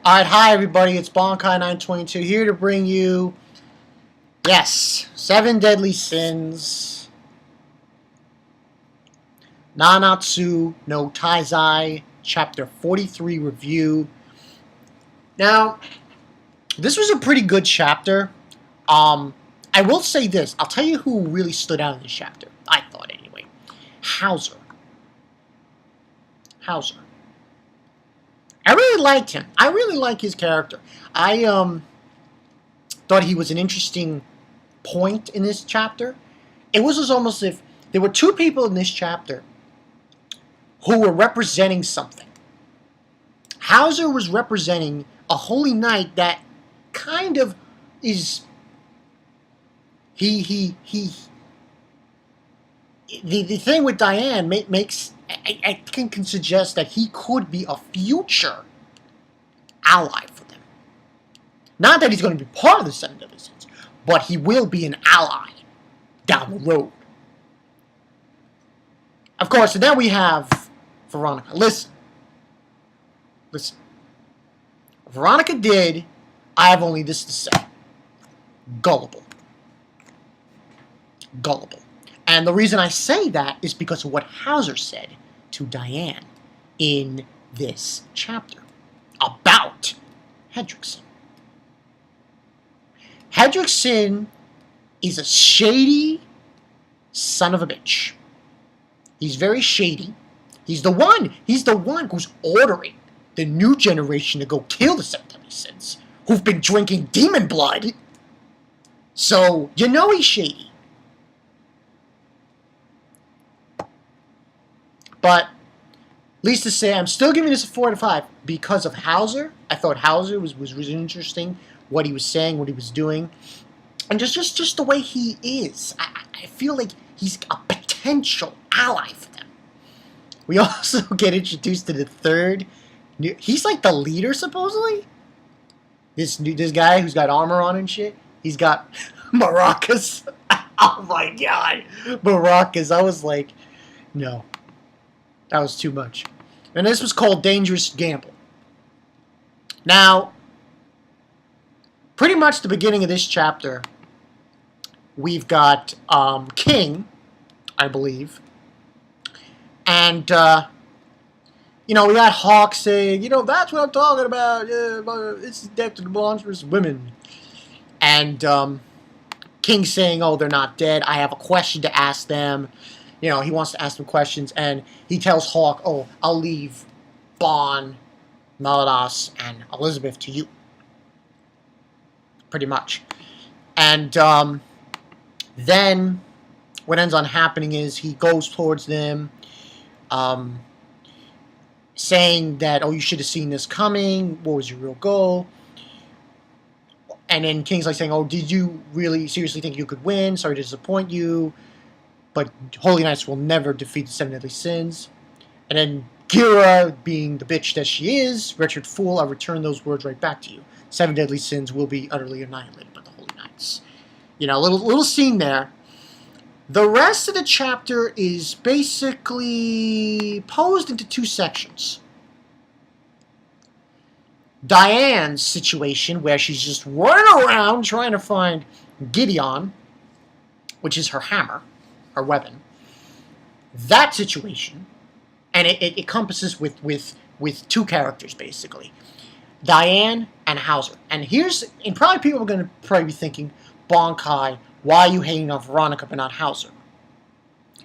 Alright, hi everybody, it's Bonkai922 here to bring you, yes, 7 Deadly Sins, Nanatsu no Taizai, Chapter 43 review. Now, this was a pretty good chapter. I will say this, I'll tell you who really stood out in this chapter, I thought anyway. Hauser. I really liked him. I really like his character. I thought he was an interesting point in this chapter. It was just almost as if there were two people in this chapter who were representing something. Hauser was representing a holy knight that kind of is the thing with Diane makes I can suggest that he could be a future ally for them. Not that he's going to be part of the 7 Deadly Sins, but he will be an ally down the road. Of course, and then we have Veronica. Listen. Veronica did, I have only this to say. Gullible. And the reason I say that is because of what Hauser said to Diane in this chapter about Hendricksen. Hendricksen is a shady son of a bitch. He's very shady. He's the one who's ordering the new generation to go kill the 7 Deadly Sins, who've been drinking demon blood. So, you know he's shady. But, least to say, I'm still giving this a 4 out of 5 because of Hauser. I thought Hauser was really interesting, what he was saying, what he was doing, and just the way he is. I feel like he's a potential ally for them. We also get introduced to the third. He's like the leader, supposedly. This guy who's got armor on and shit. He's got maracas. Oh my god, maracas! I was like, no. That was too much. And this was called Dangerous Gamble. Now, pretty much the beginning of this chapter, we've got King, I believe. And, we got Hawk saying, that's what I'm talking about. Yeah, it's death to the monstrous women. And King saying, oh, they're not dead. I have a question to ask them. He wants to ask them questions, and he tells Hawk, oh, I'll leave Bon, Maladas, and Elizabeth to you. Pretty much. And then what ends on happening is he goes towards them, saying that, oh, you should have seen this coming. What was your real goal? And then King's like saying, oh, did you really seriously think you could win? Sorry to disappoint you. But Holy Knights will never defeat the 7 Deadly Sins. And then Gira, being the bitch that she is, wretched fool, I'll return those words right back to you. 7 Deadly Sins will be utterly annihilated by the Holy Knights. Little scene there. The rest of the chapter is basically posed into two sections. Diane's situation, where she's just running around trying to find Gideon, which is her hammer. Her weapon. That situation, and it encompasses with two characters basically, Diane and Hauser. And probably people are going to be thinking, Bonkai, why are you hating on Veronica but not Hauser?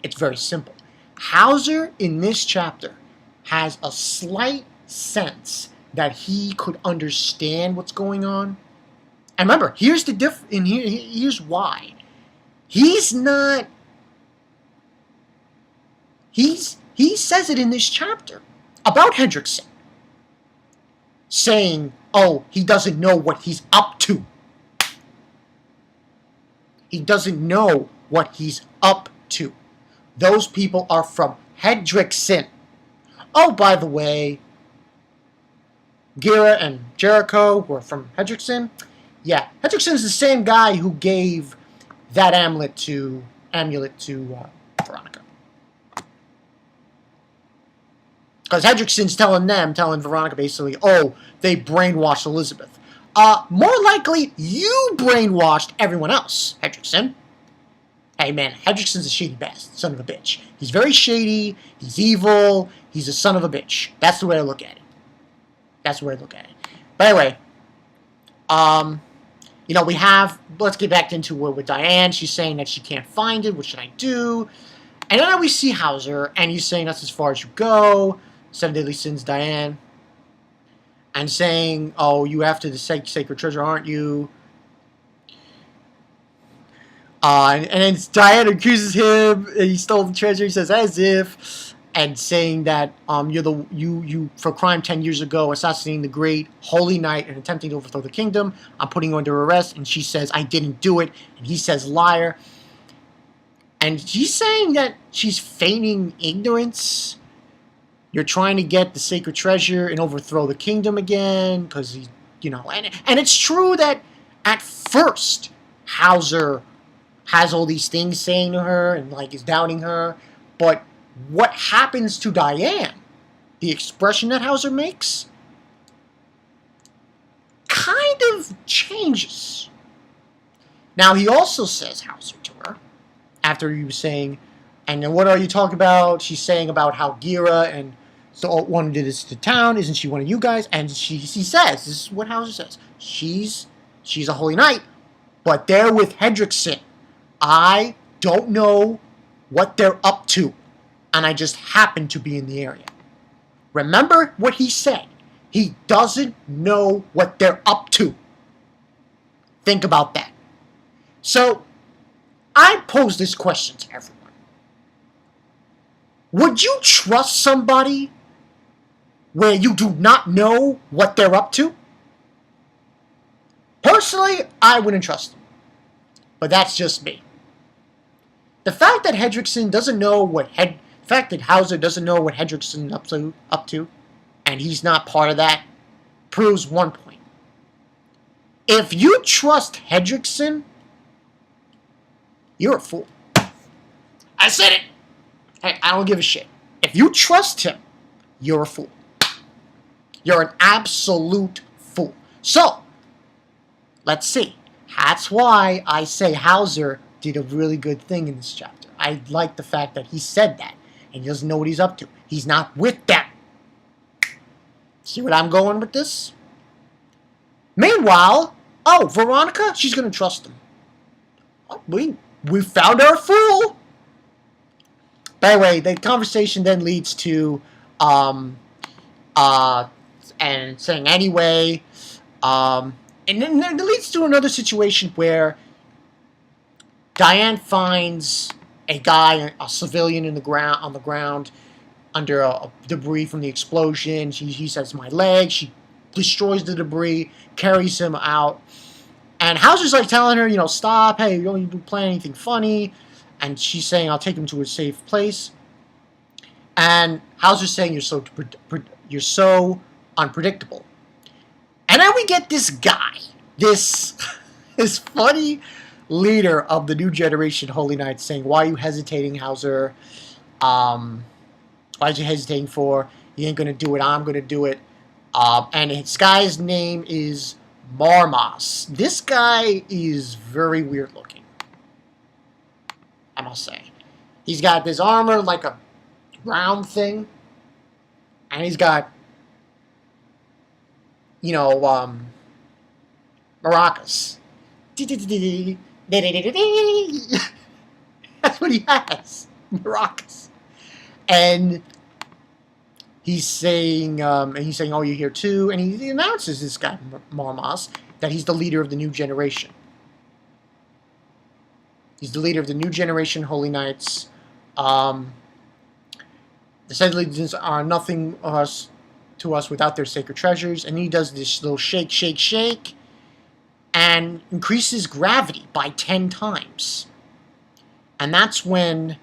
It's very simple. Hauser in this chapter has a slight sense that he could understand what's going on. And remember, here's the here's why. He's not. He says it in this chapter about Hendricksen, saying, oh, he doesn't know what he's up to. He doesn't know what he's up to. Those people are from Hendricksen. Oh, by the way, Gira and Jericho were from Hendricksen. Yeah, Hendricksen's the same guy who gave that amulet to Veronica. Because Hendricksen's telling Veronica basically, oh, they brainwashed Elizabeth. More likely, you brainwashed everyone else, Hendricksen. Hey man, Hendricksen's a shady bastard, son of a bitch. He's very shady, he's evil, he's a son of a bitch. That's the way I look at it. That's the way I look at it. But anyway, let's get back into it with Diane. She's saying that she can't find it, what should I do? And then we see Hauser, and he's saying that's as far as you go. 7 deadly sins, Diane. And saying, oh, you after the sacred treasure, aren't you? And then Diane accuses him, he stole the treasure, he says, as if, and saying that you for crime 10 years ago, assassinating the great holy knight and attempting to overthrow the kingdom, I'm putting you under arrest. And she says, I didn't do it. And he says, liar. And she's saying that she's feigning ignorance. You're trying to get the sacred treasure and overthrow the kingdom again, because and it's true that at first Hauser has all these things saying to her and is doubting her, but what happens to Diane, the expression that Hauser makes, kind of changes. Now he also says, Hauser, to her, after he was saying, and then what are you talking about? She's saying about how Gira and so wanted to this to town. Isn't she one of you guys? And he says, this is what Hauser says. She's a holy knight, but they're with Hendricksen. I don't know what they're up to, and I just happen to be in the area. Remember what he said. He doesn't know what they're up to. Think about that. So, I pose this question to everyone. Would you trust somebody where you do not know what they're up to? Personally, I wouldn't trust them. But that's just me. The fact that Hendricksen doesn't know the fact that Hauser doesn't know what Hendricksen up to, and he's not part of that, proves one point. If you trust Hendricksen, you're a fool. I said it. Hey, I don't give a shit. If you trust him, you're a fool. You're an absolute fool. So, let's see. That's why I say Hauser did a really good thing in this chapter. I like the fact that he said that, and he doesn't know what he's up to. He's not with them. See what I'm going with this? Meanwhile, Veronica, she's going to trust him. Oh, we found our fool. By the way, the conversation then leads to, and saying anyway, and then it leads to another situation where Diane finds a civilian on the ground, under debris from the explosion. He says, my leg. She destroys the debris, carries him out. And Hauser's telling her, stop, hey, you don't plan anything funny. And she's saying, I'll take him to a safe place. And Hauser's saying, you're so unpredictable. And then we get this guy, this funny leader of the new generation Holy Knights saying, why are you hesitating, Hauser? Why are you hesitating for? You ain't going to do it, I'm going to do it. And this guy's name is Marmas. This guy is very weird looking, I must say. He's got this armor like a round thing. And he's got, maracas. That's what he has. Maracas. And he's saying, oh, you're here too. And he announces, this guy, Marmas, that he's the leader of the new generation. He's the leader of the new generation Holy Knights. The said legions are nothing to us without their sacred treasures. And he does this little shake, shake, shake, and increases gravity by 10 times. And that's when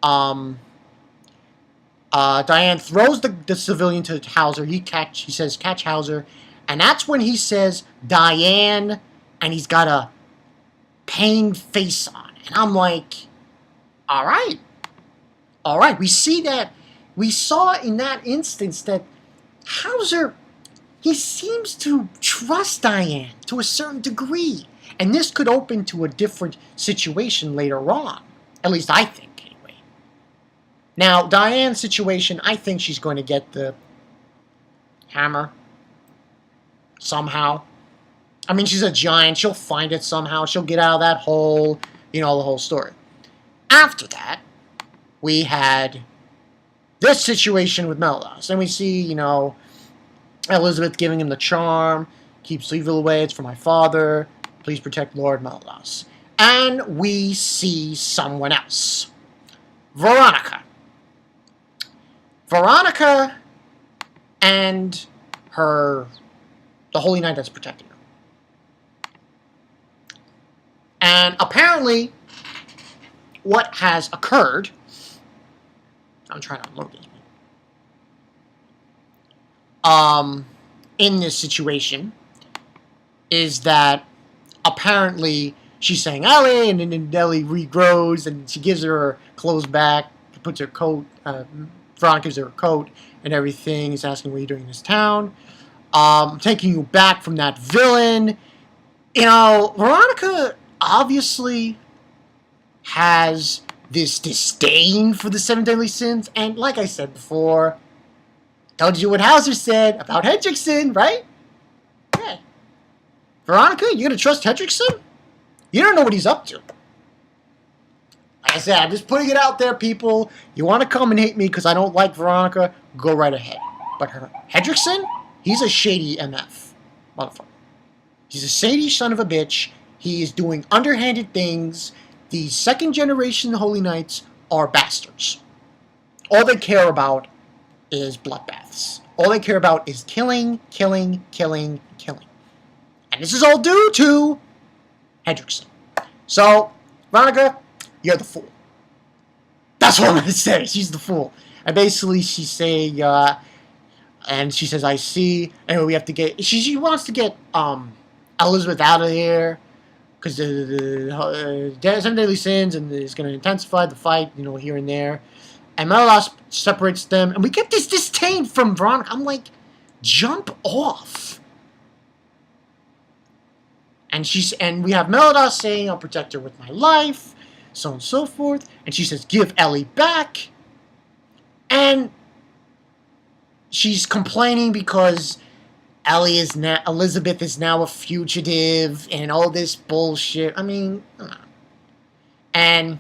Diane throws the civilian to Hauser. He says, catch Hauser. And that's when he says, Diane, and he's got a pained face on. And I'm like, all right. We see that we saw in that instance that Hauser, he seems to trust Diane to a certain degree. And this could open to a different situation later on. At least I think, anyway. Now, Diane's situation, I think she's going to get the hammer somehow. I mean, she's a giant. She'll find it somehow. She'll get out of that hole. You know, the whole story. After that, we had this situation with Meldos. And we see, you know, Elizabeth giving him the charm. Keeps evil away. It's for my father. Please protect Lord Meldos. And we see someone else. Veronica. Veronica and the Holy Knight that's protecting her. And apparently, what has occurred... I'm trying to unload this. In this situation, is that apparently she's saying Allie, and then Ellie regrows, and she gives her clothes back, puts her coat, Veronica gives her a coat, and everything. He's asking, what are you doing in this town? Taking you back from that villain. You know, Veronica obviously has this disdain for the 7 deadly sins, and like I said before, told you what Hauser said about Hendricksen, right? Yeah. Veronica, you gonna trust Hendricksen? You don't know what he's up to. Like I said, I'm just putting it out there, people. You want to come and hate me because I don't like Veronica, go right ahead. But Hendricksen, he's a shady MF. Motherfucker. He's a shady son of a bitch. He is doing underhanded things. The second generation Holy Knights are bastards. All they care about is bloodbaths. All they care about is killing, killing, killing, killing. And this is all due to Hendricksen. So, Veronica, you're the fool. That's what I'm going to say. She's the fool. And basically, she's saying, and she says, I see. And we have to get, she wants to get Elizabeth out of here. Because the 7 deadly sins, and is going to intensify the fight, you know, here and there. And Meldos separates them, and we get this disdain from Veronica. I'm like, jump off. And we have Meldos saying, I'll protect her with my life, so on and so forth. And she says, give Ellie back. And she's complaining because Elizabeth is now a fugitive, and all this bullshit. I mean, and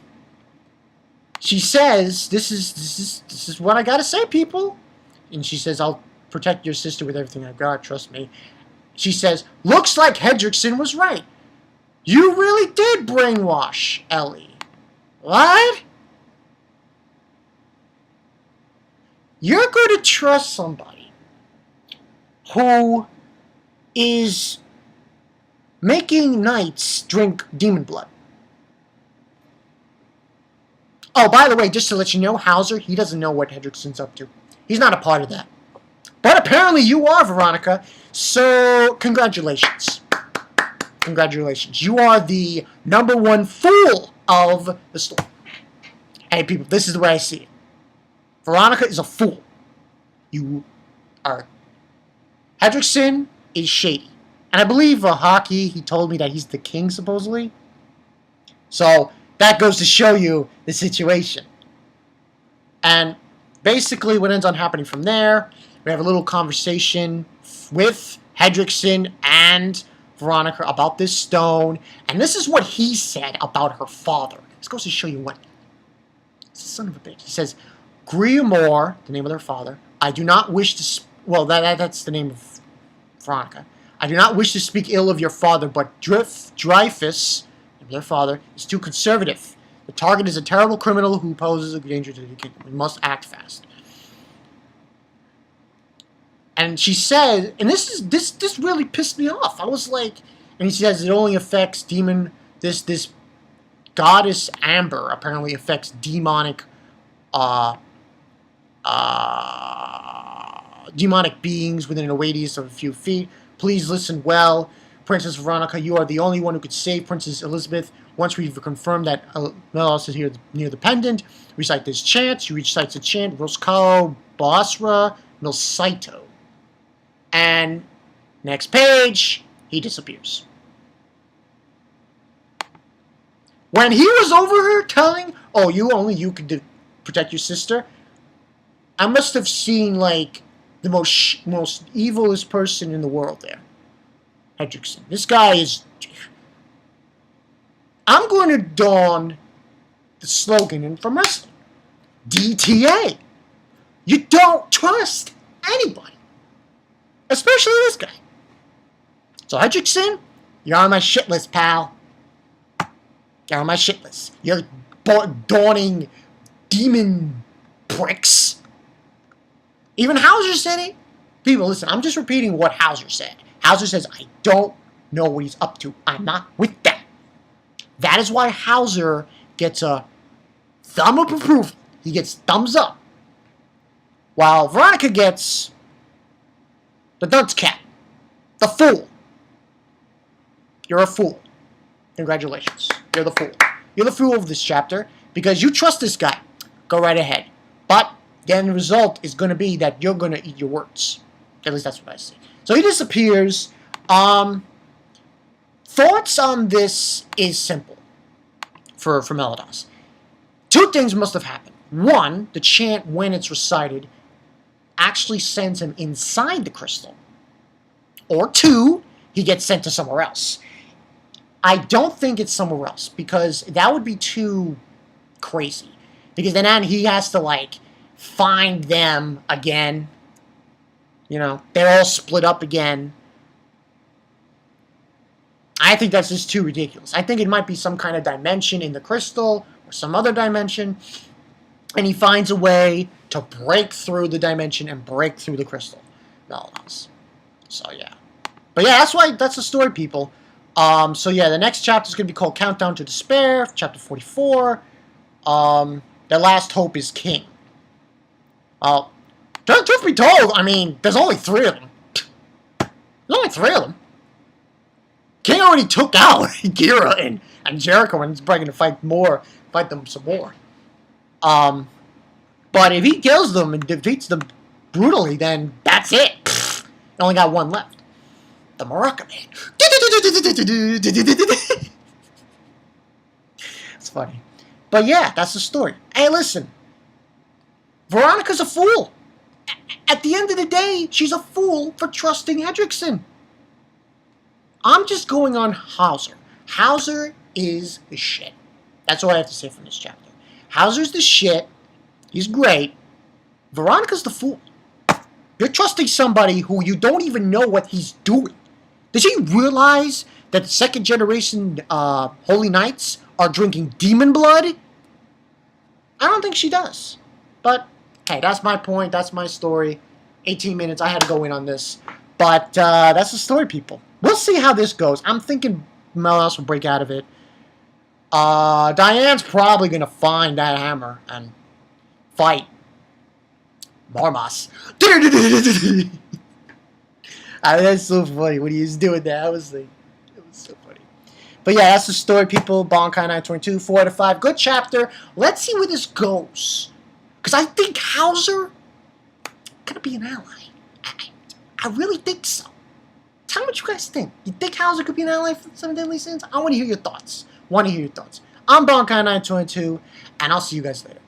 she says, this is what I gotta say, people. And she says, I'll protect your sister with everything I've got, trust me. She says, looks like Hendricksen was right. You really did brainwash Ellie. What? You're going to trust somebody who is making knights drink demon blood. Oh, by the way, just to let you know, Hauser, he doesn't know what Hendricksen's up to. He's not a part of that. But apparently you are, Veronica. So, congratulations. Congratulations. You are the #1 fool of the story. Hey, people, this is the way I see it. Veronica is a fool. You are... Hendricksen is shady. And I believe Hockey, he told me that he's the king, supposedly. So, that goes to show you the situation. And basically what ends on happening from there, we have a little conversation with Hendricksen and Veronica about this stone. And this is what he said about her father. This goes to show you what... It's a son of a bitch. He says, Griamore, the name of their father, I do not wish to... Well, that's the name of Veronica. I do not wish to speak ill of your father, but Dreyfus, their father, is too conservative. The target is a terrible criminal who poses a danger to the kingdom. We must act fast. And she said, and this really pissed me off. I was like, and he says it only affects this goddess Amber apparently affects demonic beings within a radius of a few feet. Please listen well. Princess Veronica, you are the only one who could save Princess Elizabeth. Once we've confirmed that Melos is here near the pendant, recite this chant. She recites the chant, Roskao Basra Milsaito. And next page, he disappears. When he was over her telling, oh, you could protect your sister, I must have seen, like, the most evilest person in the world there. Hendricksen. This guy is... I'm going to don the slogan from wrestling. DTA. You don't trust anybody. Especially this guy. So Hendricksen, you're on my shit list, pal. You're on my shit list. You're dawning demon pricks. Even Hauser said it. People, listen, I'm just repeating what Hauser said. Hauser says, I don't know what he's up to. I'm not with that. That is why Hauser gets a thumb of approval. He gets thumbs up. While Veronica gets the dunce cap. The fool. You're a fool. Congratulations. You're the fool. You're the fool of this chapter because you trust this guy. Go right ahead. But the end result is going to be that you're going to eat your words. At least that's what I see. So he disappears. Thoughts on this is simple for Melodas. Two things must have happened. One, the chant, when it's recited, actually sends him inside the crystal. Or two, he gets sent to somewhere else. I don't think it's somewhere else because that would be too crazy. Because then he has to, like, find them again. You know, they're all split up again. I think that's just too ridiculous. I think it might be some kind of dimension in the crystal or some other dimension. And he finds a way to break through the dimension and break through the crystal. Melodas. So, yeah. But, yeah, that's the story, people. So, yeah, the next chapter is going to be called Countdown to Despair, chapter 44. The last hope is king. Truth be told, I mean, there's only 3 of them. There's only 3 of them. King already took out Gira and Jericho, and he's probably going to fight them some more. But if he kills them and defeats them brutally, then that's it. He only got 1 left. The Maraca Man. It's funny. But yeah, that's the story. Hey, listen. Veronica's a fool. At the end of the day, she's a fool for trusting Hendricksen. I'm just going on Hauser. Hauser is the shit. That's all I have to say from this chapter. Hauser's the shit. He's great. Veronica's the fool. You're trusting somebody who you don't even know what he's doing. Does he realize that the second generation Holy Knights are drinking demon blood? I don't think she does. But, hey, that's my point. That's my story. 18 minutes. I had to go in on this. But that's the story, people. We'll see how this goes. I'm thinking Melodas will break out of it. Diane's probably going to find that hammer and fight Marmas. That's so funny when he was doing that. It was so funny. But yeah, that's the story, people. Bankai 922, 4 out of 5. Good chapter. Let's see where this goes. Because I think Hauser gonna be an ally. I really think so. Tell me what you guys think. You think Hauser could be an ally for 7 Deadly Sins? I want to hear your thoughts. I'm Bankai 922, and I'll see you guys later.